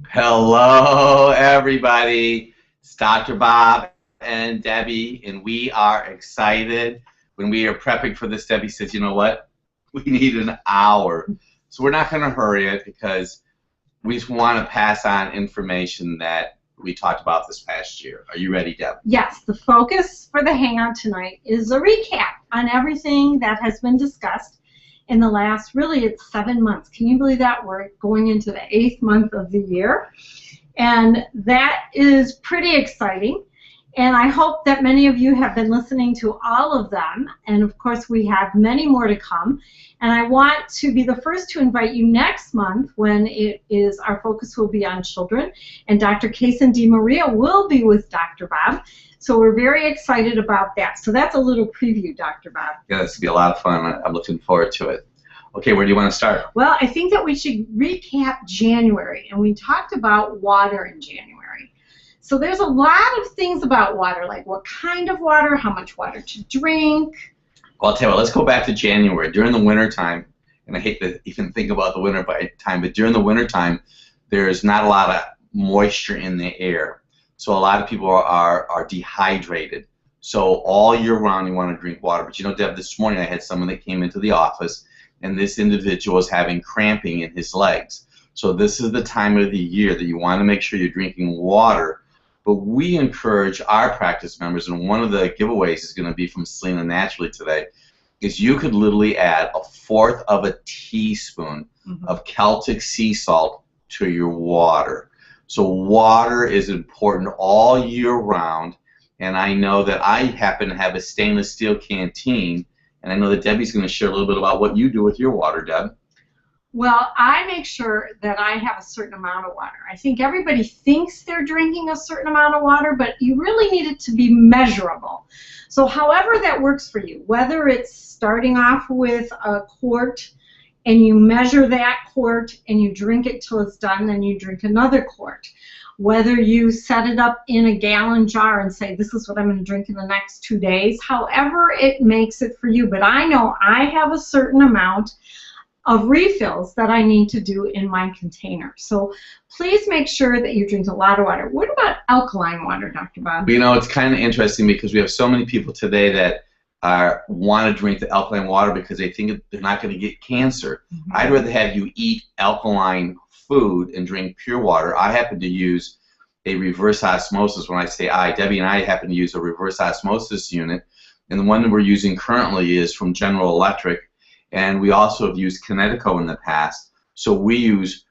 Hello, everybody. It's Dr. Bob and Debbie, and we are excited. When we are prepping for this, Debbie says, you know what? We need an hour. So we're not going to hurry it because we just want to pass on information that we talked about this past year. Are you ready, Deb? Yes, the focus for the Hangout tonight is a recap on everything that has been discussed in the last, really, it's 7 months. Can you believe that? We're going into the 8th month of the year. And that is pretty exciting. And I hope that many of you have been listening to all of them. And of course, we have many more to come. And I want to be the first to invite you next month when it is, our focus will be on children. And Dr. Kaysen DeMaria will be with Dr. Bob. So we're very excited about that. So that's a little preview, Dr. Bob. Yeah, this will be a lot of fun. I'm looking forward to it. Okay, where do you want to start? Well, I think that we should recap January. And we talked about water in January. So there's a lot of things about water, like what kind of water, how much water to drink. Well, I'll tell you what, let's go back to January. During the winter time, and I hate to even think about the winter time, but during the winter time, there's not a lot of moisture in the air. So a lot of people are dehydrated. So all year round you want to drink water. But you know, Deb, this morning I had someone that came into the office, and this individual was having cramping in his legs. So this is the time of the year that you want to make sure you're drinking water. But we encourage our practice members, and one of the giveaways is going to be from Selena Naturally today, is you could literally add 1/4 of a teaspoon of Celtic sea salt to your water. So water is important all year round, and I know that I happen to have a stainless steel canteen, and I know that Debbie's going to share a little bit about what you do with your water, Deb. Well, I make sure that I have a certain amount of water. I think everybody thinks they're drinking a certain amount of water, but you really need it to be measurable. So however that works for you, whether it's starting off with a quart and you measure that quart and you drink it till it's done, then you drink another quart. Whether you set it up in a gallon jar and say, this is what I'm going to drink in the next 2 days, however it makes it for you. But I know I have a certain amount of refills that I need to do in my container. So please make sure that you drink a lot of water. What about alkaline water, Dr. Bob? You know, it's kind of interesting because we have so many people today that want to drink the alkaline water because they think they're not going to get cancer. I'd rather have you eat alkaline food and drink pure water. I happen to use a reverse osmosis. When I say I, Debbie and I happen to use a reverse osmosis unit, and the one that we're using currently is from General Electric. And we also have used Kinetico in the past. So we use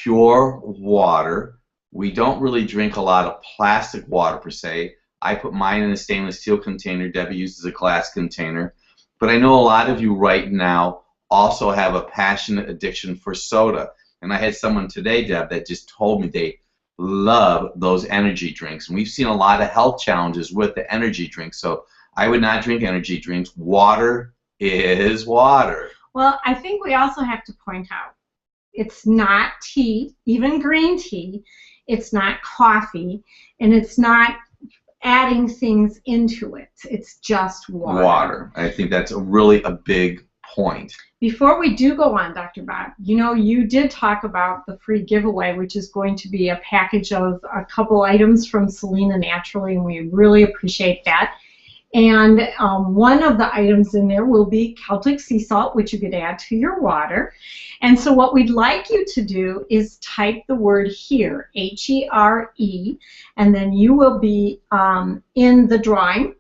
pure water. We don't really drink a lot of plastic water per se. I put mine in a stainless steel container. Debbie uses a glass container. But I know a lot of you right now also have a passionate addiction for soda. And I had someone today, Deb, that just told me they love those energy drinks. And we've seen a lot of health challenges with the energy drinks. So I would not drink energy drinks. Water is water. Well, I think we also have to point out it's not tea, even green tea. It's not coffee, and it's not adding things into it. It's just water. Water. I think that's really a big point. Before we do go on, Dr. Bob, you know, you did talk about the free giveaway, which is going to be a package of a couple items from Selena Naturally, and we really appreciate that. And one of the items in there will be Celtic sea salt, which you could add to your water. And so what we'd like you to do is type the word HERE, H-E-R-E, and then you will be in the drawing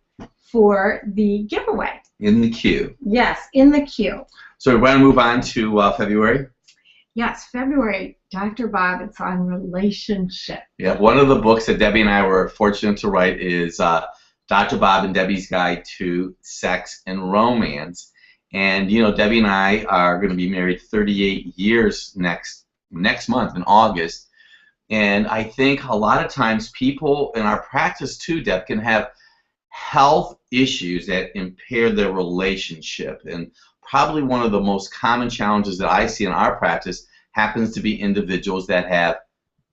for the giveaway. In the queue. Yes, in the queue. So we want to move on to February? Yes, February, Dr. Bob, it's on relationship. Yeah, one of the books that Debbie and I were fortunate to write is Dr. Bob and Debbie's Guide to Sex and Romance. And, you know, Debbie and I are going to be married 38 years next month in August. And I think a lot of times people in our practice too, Deb, can have health issues that impair their relationship. And probably one of the most common challenges that I see in our practice happens to be individuals that have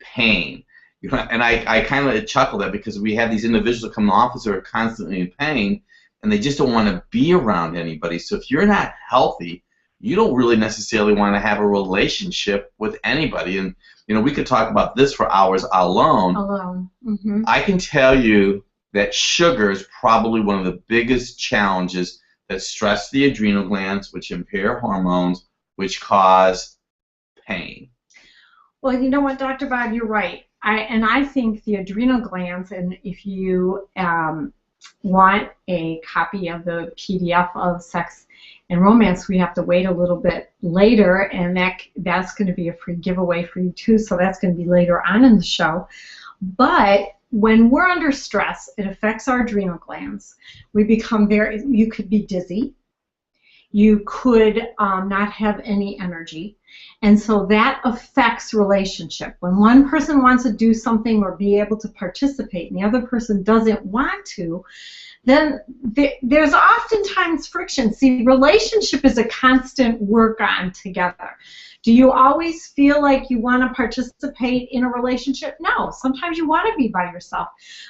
pain. You know, and I kind of chuckle that because we have these individuals that come to the office who are constantly in pain, and they just don't want to be around anybody. So if you're not healthy, you don't really necessarily want to have a relationship with anybody. And You know, we could talk about this for hours alone. I can tell you that sugar is probably one of the biggest challenges that stress the adrenal glands, which impair hormones, which cause pain. Well, you know what, Dr. Bob, you're right. I think the adrenal glands, and if you want a copy of the PDF of Sex and Romance, we have to wait a little bit later, and that's going to be a free giveaway for you too, so that's going to be later on in the show. But when we're under stress, it affects our adrenal glands. We become you could be dizzy. You could not have any energy. And so that affects relationship. When one person wants to do something or be able to participate and the other person doesn't want to, then there's oftentimes friction. See, relationship is a constant work on together. Do you always feel like you want to participate in a relationship? No. Sometimes you want to be by yourself.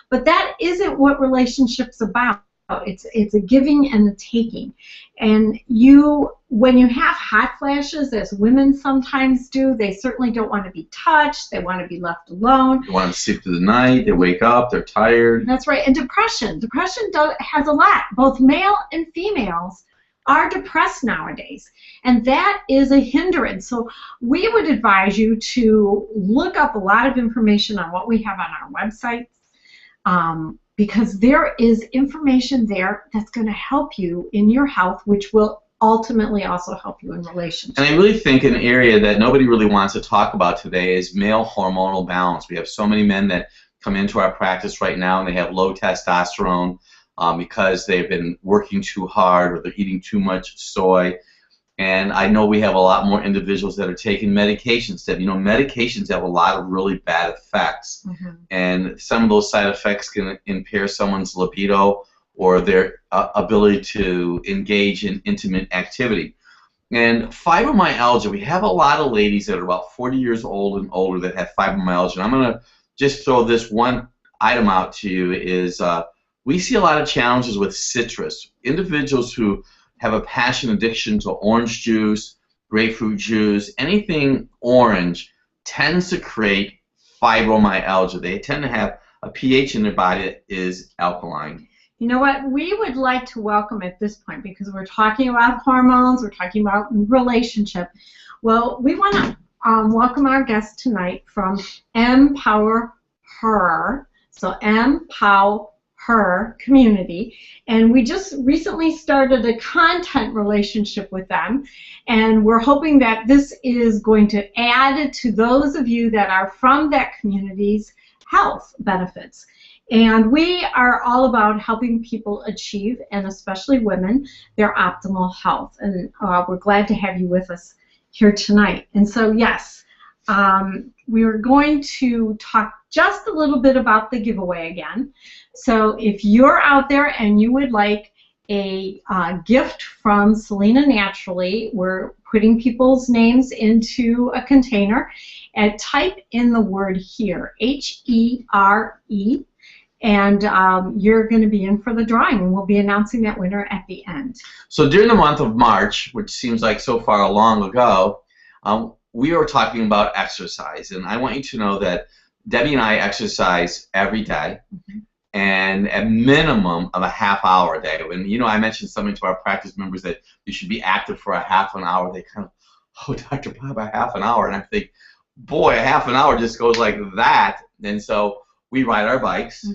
But that isn't what relationship's about. It's a giving and a taking. And when you have hot flashes, as women sometimes do, they certainly don't want to be touched. They want to be left alone. They want to sleep through the night. They wake up. They're tired. That's right. And depression. Depression has a lot. Both male and females are depressed nowadays. And that is a hindrance. So we would advise you to look up a lot of information on what we have on our website. Because there is information there that's going to help you in your health, which will ultimately also help you in relationships. And I really think an area that nobody really wants to talk about today is male hormonal balance. We have so many men that come into our practice right now and they have low testosterone because they've been working too hard or they're eating too much soy. And I know we have a lot more individuals that are taking medications that, you know, medications have a lot of really bad effects. And some of those side effects can impair someone's libido or their ability to engage in intimate activity. And fibromyalgia, we have a lot of ladies that are about 40 years old and older that have fibromyalgia. And I'm going to just throw this one item out to you is we see a lot of challenges with citrus. Individuals who have a passion addiction to orange juice, grapefruit juice, anything orange tends to create fibromyalgia. They tend to have a pH in their body that is alkaline. You know what? We would like to welcome at this point, because we're talking about hormones, we're talking about relationship. Well, we want to welcome our guest tonight from Empower Her. So Empower Her community, and we just recently started a content relationship with them, and we're hoping that this is going to add to those of you that are from that community's health benefits. And we are all about helping people achieve, and especially women, their optimal health, and we're glad to have you with us here tonight. And so yes, we are going to talk just a little bit about the giveaway again. So if you're out there and you would like a gift from Selena Naturally, we're putting people's names into a container, and type in the word HERE, H-E-R-E, and you're going to be in for the drawing, and we'll be announcing that winner at the end. So during the month of March, which seems like so far long ago, we are talking about exercise, and I want you to know that Debbie and I exercise every day, and a minimum of a half hour a day. And you know, I mentioned something to our practice members that you should be active for a half an hour. They kind of, oh, Dr. Bob, a half an hour, and I think, boy, a half an hour just goes like that. And so we ride our bikes,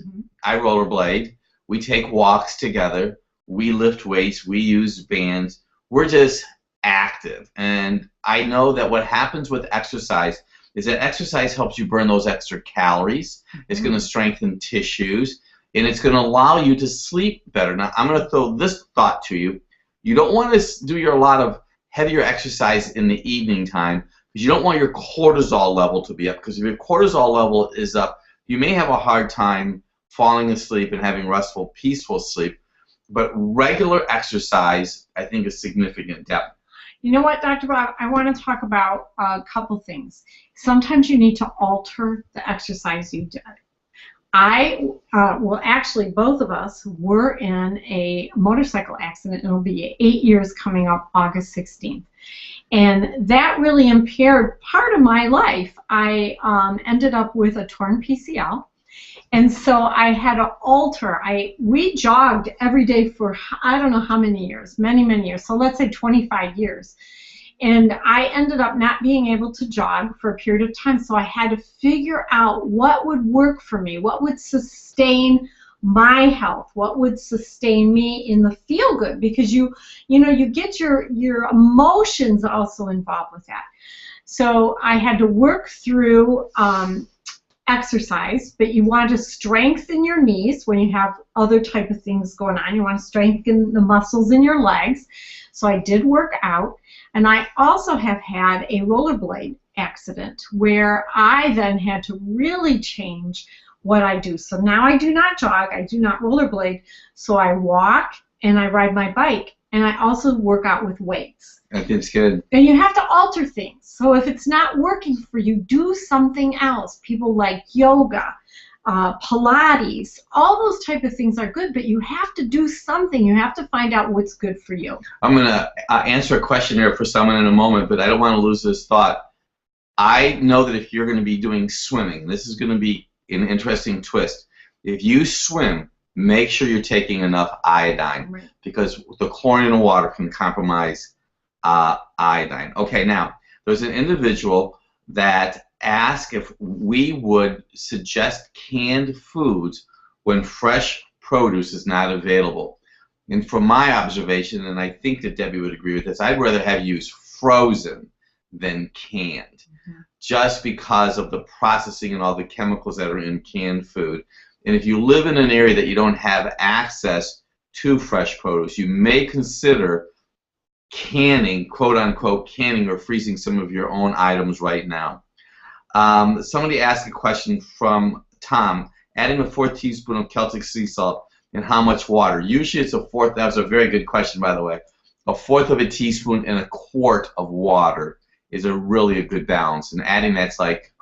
I rollerblade, we take walks together, we lift weights, we use bands. We're just active. And I know that what happens with exercise is that exercise helps you burn those extra calories. It's going to strengthen tissues, and it's going to allow you to sleep better. Now, I'm going to throw this thought to you. You don't want to do a lot of heavier exercise in the evening time, because you don't want your cortisol level to be up, because if your cortisol level is up, you may have a hard time falling asleep and having restful, peaceful sleep. But regular exercise, I think, is significant. Depth. You know what, Dr. Bob? I want to talk about a couple things. Sometimes you need to alter the exercise you did. Well, actually, both of us were in a motorcycle accident. It'll be 8 years coming up August 16th. And that really impaired part of my life. I ended up with a torn PCL. And so I had to alter. We jogged every day for I don't know how many years, many, many years. So let's say 25 years. And I ended up not being able to jog for a period of time. So I had to figure out what would work for me, what would sustain my health, what would sustain me in the feel good, because you get your emotions also involved with that. So I had to work through exercise, but you want to strengthen your knees when you have other type of things going on. You want to strengthen the muscles in your legs. So I did work out, and I also have had a rollerblade accident where I then had to really change what I do. So now I do not jog, I do not rollerblade, so I walk and I ride my bike, and I also work out with weights. I think it's good. And you have to alter things. So if it's not working for you, do something else. People like yoga, Pilates, all those type of things are good, but you have to do something. You have to find out what's good for you. I'm going to answer a question here for someone in a moment, but I don't want to lose this thought. I know that if you're going to be doing swimming, this is going to be an interesting twist. If you swim, make sure you're taking enough iodine, Right. because the chlorine in the water can compromise iodine. Okay, now, there's an individual that asked if we would suggest canned foods when fresh produce is not available. And from my observation, and I think that Debbie would agree with this, I'd rather have you use frozen than canned. Just because of the processing and all the chemicals that are in canned food. And if you live in an area that you don't have access to fresh produce, you may consider canning, quote unquote, canning or freezing some of your own items right now. Somebody asked a question from Tom, adding a 4th teaspoon of Celtic sea salt and how much water? Usually it's a 4th, that was a very good question by the way, a 1/4 of a teaspoon and a quart of water is really a good balance, and adding that's like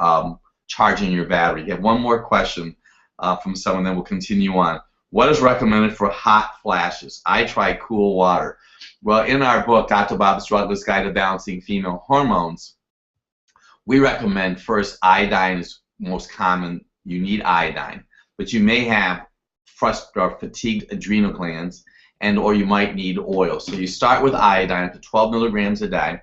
charging your battery. You have one more question from someone, then we'll continue on. What is recommended for hot flashes? I try cool water. Well, in our book, Dr. Bob's Drugless Guide to Balancing Female Hormones, we recommend first iodine is most common. You need iodine, but you may have fatigued adrenal glands, and or you might need oil. So you start with iodine up to 12 milligrams a day.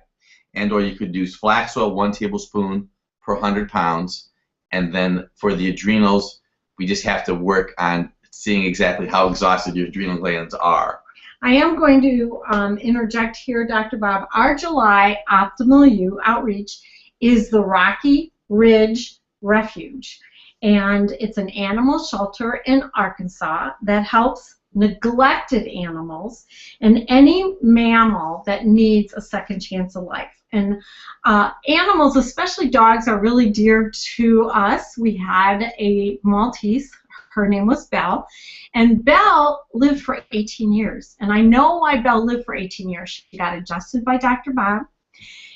And or you could use flax oil, 1 tablespoon per 100 pounds. And then for the adrenals, we just have to work on seeing exactly how exhausted your adrenal glands are. I am going to interject here, Dr. Bob. Our July Optimal You outreach is the Rocky Ridge Refuge. And it's an animal shelter in Arkansas that helps neglected animals and any mammal that needs a second chance of life. And animals, especially dogs, are really dear to us. We had a Maltese. Her name was Belle. And Belle lived for 18 years. And I know why Belle lived for 18 years. She got adjusted by Dr. Bob.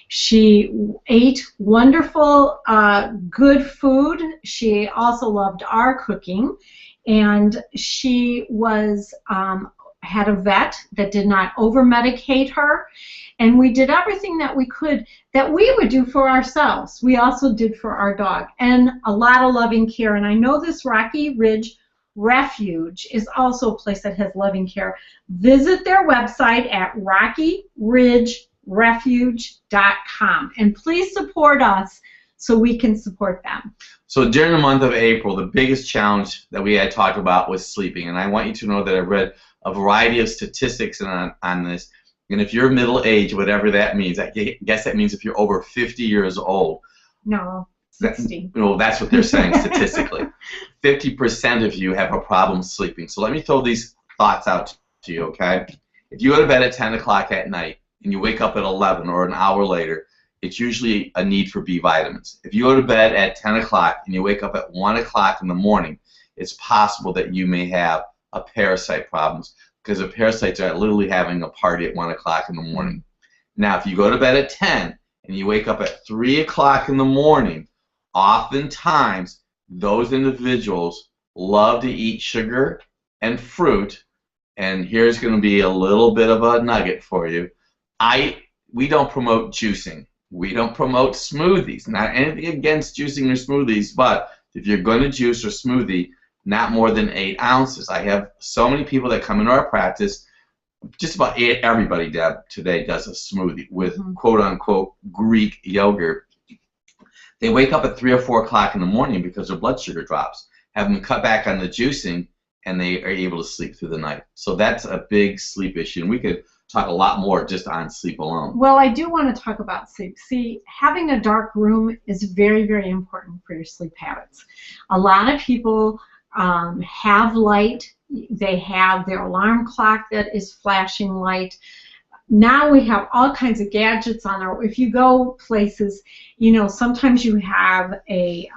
She ate wonderful, good food. She also loved our cooking. And she was had a vet that did not over-medicate her. And we did everything that we could, that we would do for ourselves. We also did for our dog. And a lot of loving care. And I know this Rocky Ridge Refuge is also a place that has loving care. Visit their website at RockyRidgeRefuge.com. And please support us so we can support them. So during the month of April, the biggest challenge that we had talked about was sleeping. And I want you to know that I've read a variety of statistics on this. And if you're middle age, whatever that means, I guess that means if you're over 50 years old. No, 60. Well, that's what they're saying statistically. 50% of you have a problem sleeping. So let me throw these thoughts out to you, okay? If you go to bed at 10 o'clock at night and you wake up at 11 or an hour later, it's usually a need for B vitamins. If you go to bed at 10 o'clock and you wake up at 1 o'clock in the morning, it's possible that you may have a parasite problems, because the parasites are literally having a party at 1 o'clock in the morning. Now, if you go to bed at 10 and you wake up at 3 o'clock in the morning, oftentimes those individuals love to eat sugar and fruit, and here's going to be a little bit of a nugget for you. we don't promote juicing. We don't promote smoothies. Not anything against juicing or smoothies, but if you're going to juice or smoothie, not more than 8 ounces. I have so many people that come into our practice. Just about everybody, Deb, today does a smoothie with quote-unquote Greek yogurt. They wake up at 3 or 4 o'clock in the morning because their blood sugar drops. Have them cut back on the juicing, and they are able to sleep through the night. So that's a big sleep issue, and we could talk a lot more just on sleep alone. Well, I do want to talk about sleep. See, having a dark room is very, very important for your sleep habits. A lot of people have light. They have their alarm clock that is flashing light. Now we have all kinds of gadgets on there. If you go places, you know, sometimes you have a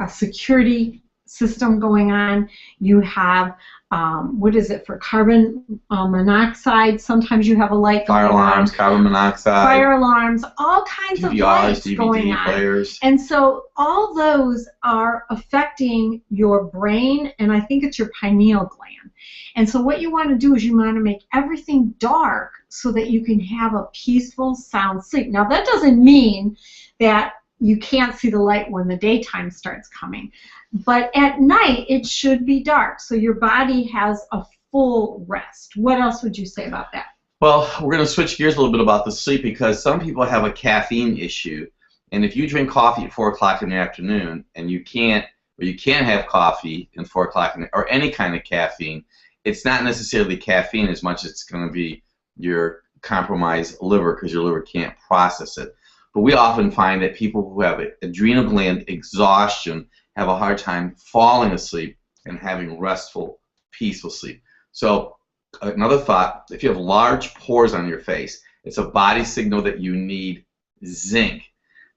security system going on. You have, what is it, for carbon monoxide? Sometimes you have a light going on. Fire alarms, carbon monoxide. Fire alarms, all kinds of lights going on. Players. And so all those are affecting your brain, and I think it's your pineal gland. And so what you want to do is you want to make everything dark so that you can have a peaceful, sound sleep. Now that doesn't mean that you can't see the light when the daytime starts coming. But at night, it should be dark, so your body has a full rest. What else would you say about that? Well, we're going to switch gears a little bit about the sleep because some people have a caffeine issue. And if you drink coffee at 4 o'clock in the afternoon and you can't have coffee at 4 o'clock or any kind of caffeine, it's not necessarily caffeine as much as it's going to be your compromised liver because your liver can't process it. But we often find that people who have adrenal gland exhaustion have a hard time falling asleep and having restful, peaceful sleep. So another thought, if you have large pores on your face, it's a body signal that you need zinc.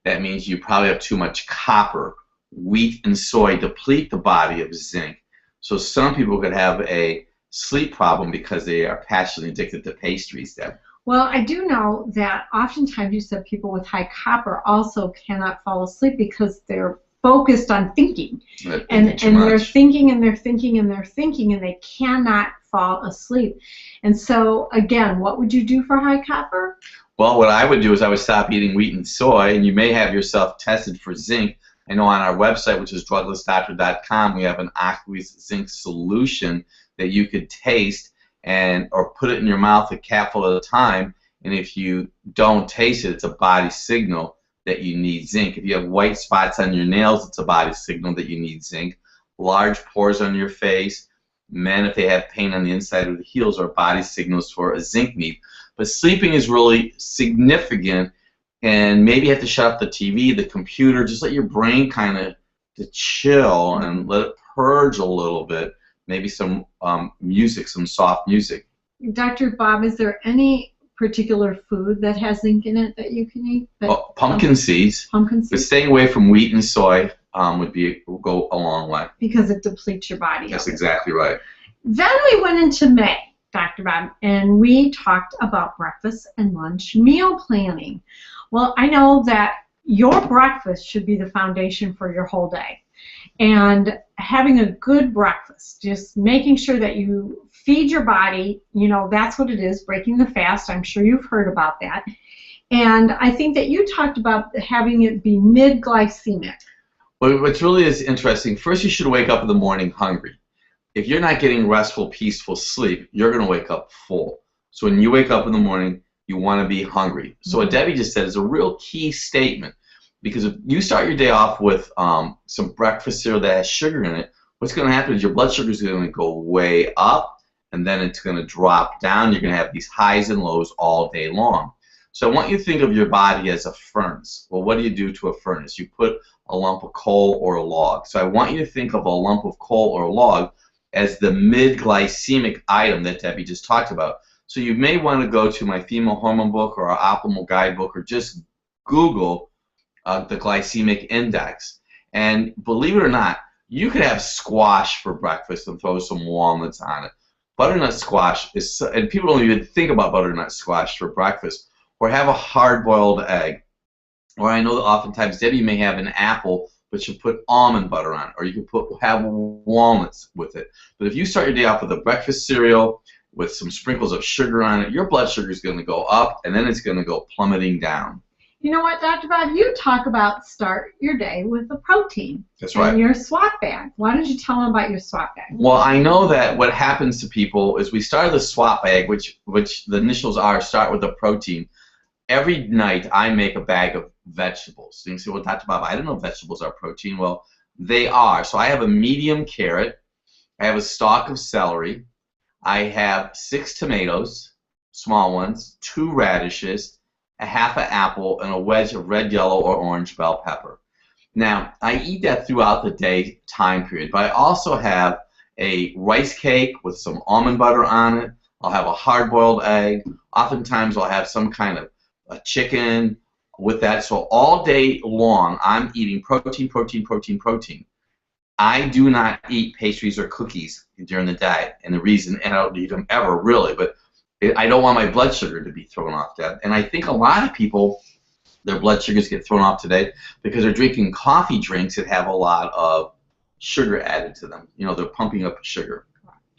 That means you probably have too much copper. Wheat and soy deplete the body of zinc. So some people could have a sleep problem because they are passionately addicted to pastries, Deb. Well, I do know that oftentimes you said people with high copper also cannot fall asleep because they're focused on thinking. And they're thinking and they're thinking and they're thinking and they cannot fall asleep. And so, again, what would you do for high copper? Well, what I would do is I would stop eating wheat and soy, and you may have yourself tested for zinc. I know on our website, which is druglessdoctor.com, we have an aqueous zinc solution that you could taste or put it in your mouth a capful at a time, and if you don't taste it, it's a body signal that you need zinc. If you have white spots on your nails, it's a body signal that you need zinc. Large pores on your face, men, if they have pain on the inside of the heels, are body signals for a zinc need. But sleeping is really significant, and maybe you have to shut off the TV, the computer, just let your brain kind of to chill and let it purge a little bit. Maybe some music, some soft music. Dr. Bob, is there any particular food that has zinc in it that you can eat? Well, pumpkin seeds. Pumpkin seeds. But staying away from wheat and soy would go a long way. Because it depletes your body. That's exactly right. Then we went into May, Dr. Bob, and we talked about breakfast and lunch meal planning. Well, I know that your breakfast should be the foundation for your whole day. And having a good breakfast, just making sure that you feed your body, you know, that's what it is, breaking the fast. I'm sure you've heard about that. And I think that you talked about having it be mid-glycemic. Well, what's really is interesting, first you should wake up in the morning hungry. If you're not getting restful, peaceful sleep, you're going to wake up full. So when you wake up in the morning, you want to be hungry. So what Debbie just said is a real key statement. Because if you start your day off with some breakfast cereal that has sugar in it, what's going to happen is your blood sugar is going to go way up, and then it's going to drop down. You're going to have these highs and lows all day long. So I want you to think of your body as a furnace. Well, what do you do to a furnace? You put a lump of coal or a log. So I want you to think of a lump of coal or a log as the mid-glycemic item that Debbie just talked about. So you may want to go to my female hormone book or our optimal guidebook or just Google the glycemic index. And believe it or not, you could have squash for breakfast and throw some walnuts on it. Butternut squash is, and people don't even think about butternut squash for breakfast, or have a hard-boiled egg. Or I know that oftentimes Debbie may have an apple, but you put almond butter on it, or you can have walnuts with it. But if you start your day off with a breakfast cereal with some sprinkles of sugar on it, your blood sugar is going to go up, and then it's going to go plummeting down. You know what, Dr. Bob? You talk about start your day with a protein. That's right. And your swap bag. Why don't you tell them about your swap bag? Well, I know that what happens to people is we start the swap bag, which the initials are start with a protein. Every night I make a bag of vegetables. So you can say, well, Dr. Bob, I don't know if vegetables are protein. Well, they are. So I have a medium carrot. I have a stalk of celery. I have 6 tomatoes, small ones, 2 radishes, a half an apple, and a wedge of red, yellow, or orange bell pepper. Now, I eat that throughout the day time period, but I also have a rice cake with some almond butter on it. I'll have a hard-boiled egg. Oftentimes, I'll have some kind of a chicken with that. So all day long, I'm eating protein, protein, protein, protein. I do not eat pastries or cookies during the diet, and the reason, and I don't eat them ever, really, but I don't want my blood sugar to be thrown off that. And I think a lot of people, their blood sugars get thrown off today because they're drinking coffee drinks that have a lot of sugar added to them. You know, they're pumping up sugar.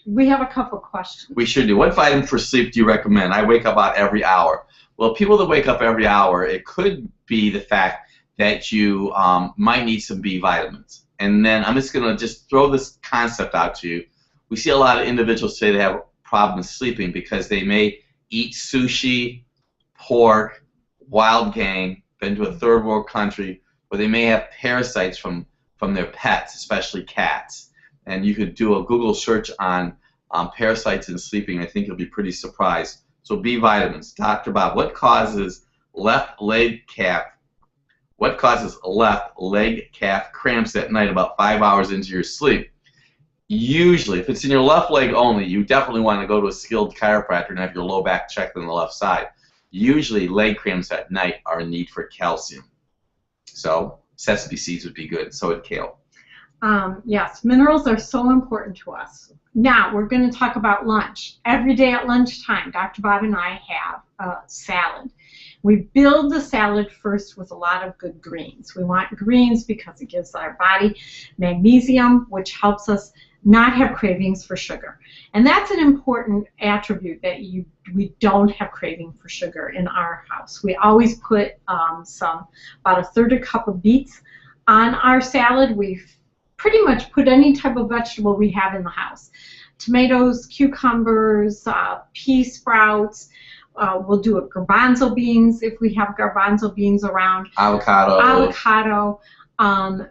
We have a couple questions. We should do. What vitamin for sleep do you recommend? I wake up about every hour. Well, people that wake up every hour, it could be the fact that you might need some B vitamins. And then I'm just going to throw this concept out to you. We see a lot of individuals say they have problems sleeping because they may eat sushi, pork, wild game, been to a third world country, or they may have parasites from their pets, especially cats. And you could do a Google search on parasites in sleeping. I think you'll be pretty surprised. So B vitamins. Dr. Bob, what causes left leg calf cramps at night about 5 hours into your sleep? Usually, if it's in your left leg only, you definitely want to go to a skilled chiropractor and have your low back checked on the left side. Usually, leg cramps at night are in need for calcium. So, sesame seeds would be good. So would kale. Yes, minerals are so important to us. Now, we're going to talk about lunch. Every day at lunchtime, Dr. Bob and I have a salad. We build the salad first with a lot of good greens. We want greens because it gives our body magnesium, which helps us not have cravings for sugar. And that's an important attribute, that we don't have craving for sugar in our house. We always put about a third a cup of beets on our salad. We've pretty much put any type of vegetable we have in the house. Tomatoes, cucumbers, pea sprouts. We'll do a garbanzo beans if we have garbanzo beans around. Avocado.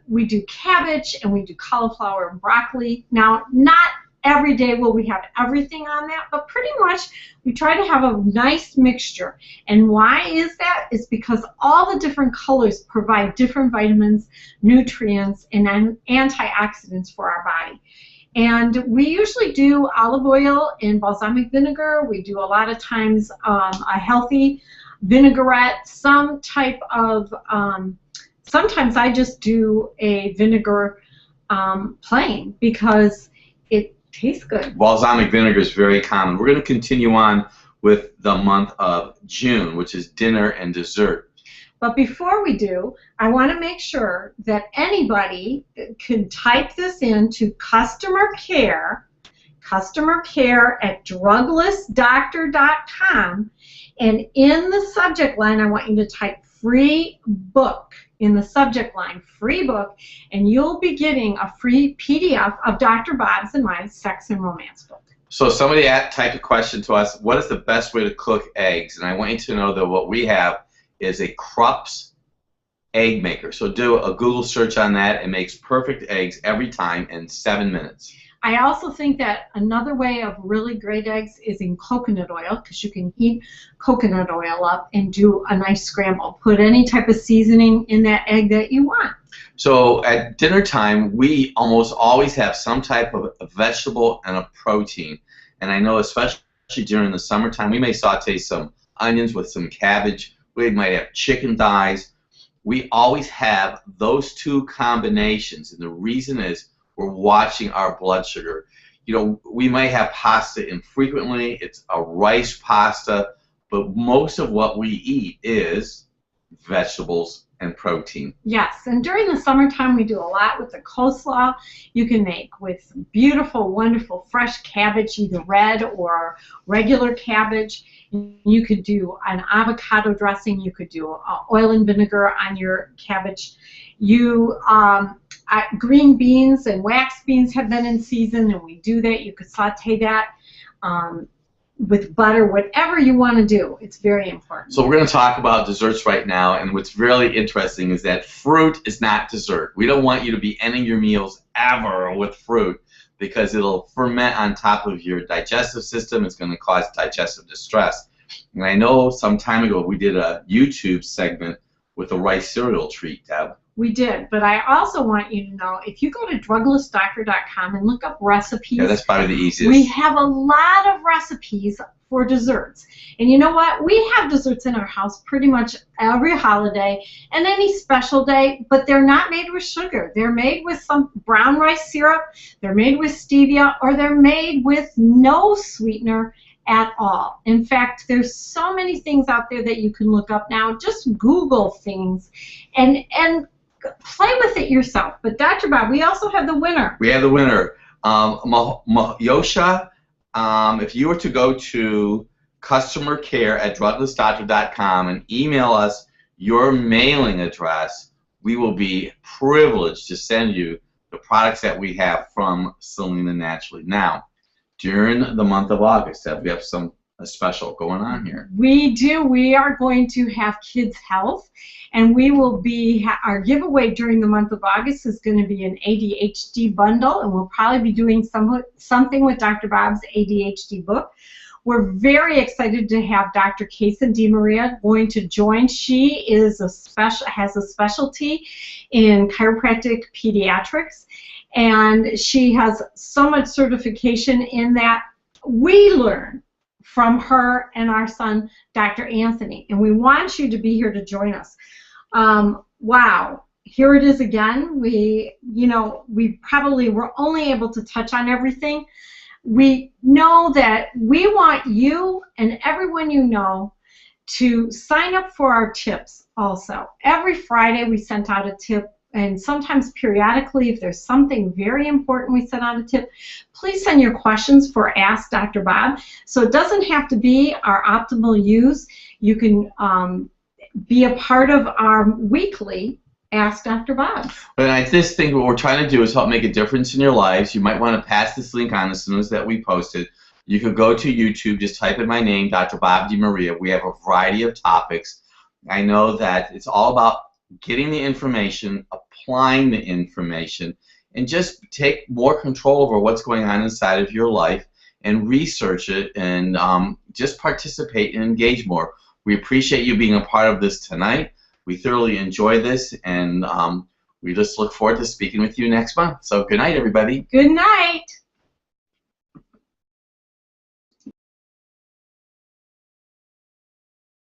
We do cabbage, and we do cauliflower and broccoli. Now, not every day will we have everything on that, but pretty much we try to have a nice mixture. And why is that? It's because all the different colors provide different vitamins, nutrients, and antioxidants for our body. And we usually do olive oil and balsamic vinegar. We do a lot of times a healthy vinaigrette, some type of, sometimes I just do a vinegar plain because it tastes good. Balsamic vinegar is very common. We're going to continue on with the month of June, which is dinner and dessert. But before we do, I want to make sure that anybody can type this into customer care at druglessdoctor.com, and in the subject line, I want you to type free book in the subject line, free book, and you'll be getting a free PDF of Dr. Bob's and my sex and romance book. So somebody typed a question to us, what is the best way to cook eggs? And I want you to know that what we have is a Krups egg maker. So do a Google search on that. It makes perfect eggs every time in 7 minutes. I also think that another way of really great eggs is in coconut oil, because you can heat coconut oil up and do a nice scramble. Put any type of seasoning in that egg that you want. So at dinner time, we almost always have some type of a vegetable and a protein. And I know especially during the summertime, we may saute some onions with some cabbage. We might have chicken thighs. We always have those two combinations, and the reason is we're watching our blood sugar. You know, we might have pasta infrequently. It's a rice pasta, but most of what we eat is vegetables and protein. Yes, and during the summertime we do a lot with the coleslaw. You can make with beautiful, wonderful, fresh cabbage, either red or regular cabbage. You could do an avocado dressing. You could do oil and vinegar on your cabbage. Green beans and wax beans have been in season, and we do that. You could saute that with butter, whatever you want to do. It's very important. So we're going to talk about desserts right now, and what's really interesting is that fruit is not dessert. We don't want you to be ending your meals ever with fruit because it'll ferment on top of your digestive system. It's going to cause digestive distress. And I know some time ago we did a YouTube segment with a rice cereal treat, Deb. We did, but I also want you to know, if you go to druglessdoctor.com and look up recipes, yeah, that's probably the easiest. We have a lot of recipes for desserts. And you know what? We have desserts in our house pretty much every holiday and any special day, but they're not made with sugar. They're made with some brown rice syrup, they're made with stevia, or they're made with no sweetener at all. In fact, there's so many things out there that you can look up now. Just Google things and play with it yourself. But Dr. Bob, we also have the winner. We have the winner. Yosha, if you were to go to customercare@druglessdoctor.com and email us your mailing address, we will be privileged to send you the products that we have from Selena Naturally. Now, during the month of August, we have a special going on here. We do. We are going to have Kids Health, and we will be, our giveaway during the month of August is going to be an ADHD bundle, and we'll probably be doing something with Dr. Bob's ADHD book. We're very excited to have Dr. Kaysen DeMaria going to join. She has a specialty in chiropractic pediatrics, and she has so much certification in that. We learn from her and our son, Dr. Anthony, and we want you to be here to join us. Wow, here it is again. We probably were only able to touch on everything. We know that we want you and everyone you know to sign up for our tips also. Every Friday we sent out a tip, and sometimes periodically, if there's something very important we send out a tip, please send your questions for Ask Dr. Bob. So it doesn't have to be our optimal use. You can be a part of our weekly Ask Dr. Bob. And I just think what we're trying to do is help make a difference in your lives. You might want to pass this link on as soon as that we post it. You could go to YouTube, just type in my name, Dr. Bob DeMaria. We have a variety of topics. I know that it's all about getting the information, applying the information, and just take more control over what's going on inside of your life and research it and just participate and engage more. We appreciate you being a part of this tonight. We thoroughly enjoy this, and we just look forward to speaking with you next month. So good night, everybody. Good night.